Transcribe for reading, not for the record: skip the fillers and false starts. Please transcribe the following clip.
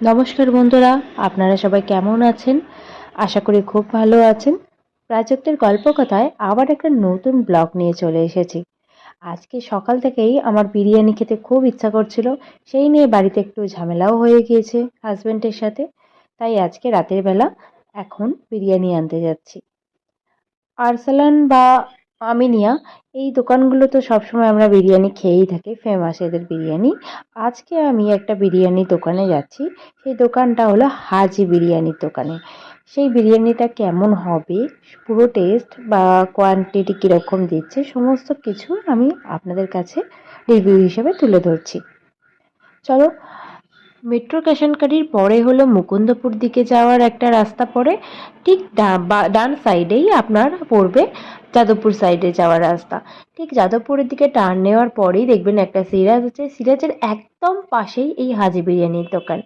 নমস্কার বন্ধুরা, আপনারা সবাই কেমন আছেন? আশা করি খুব ভালো আছেন। প্রাজক্তের গল্পকথায় আবার একটা নতুন ব্লগ নিয়ে চলে এসেছি। আজকে সকাল থেকেই আমার বিরিয়ানি খেতে খুব ইচ্ছা করছিল। সেই নিয়ে বাড়িতে একটু ঝামেলাও হয়ে গিয়েছে হাসব্যান্ডের সাথে। তাই আজকে রাতের বেলা এখন বিরিয়ানি আনতে যাচ্ছি। আরসালান বা আমিনিয়া এই দোকানগুলো তো সবসময় আমরা বিরিয়ানি খেয়েই থাকি, ফেমাস এদের বিরিয়ানি। আজকে আমি একটা বিরিয়ানির দোকানে যাচ্ছি। সেই দোকানটা হলো হাজি বিরিয়ানির দোকানে। সেই বিরিয়ানিটা কেমন হবে, পুরো টেস্ট বা কোয়ান্টিটি কীরকম দিচ্ছে, সমস্ত কিছু আমি আপনাদের কাছে রিভিউ হিসেবে তুলে ধরছি। চলো। মেট্রো কেশনকারির পরে হলো মুকুন্দপুর দিকে যাওয়ার একটা রাস্তা পড়ে। ঠিক ডান সাইডেই আপনার পড়বে যাদবপুর সাইডে যাওয়ার রাস্তা। ঠিক যাদবপুরের দিকে টার্ন নেওয়ার পরেই দেখবেন একটা সিরাজ আছে, সিরাজের একদম পাশেই এই হাজি বিরিয়ানির দোকান।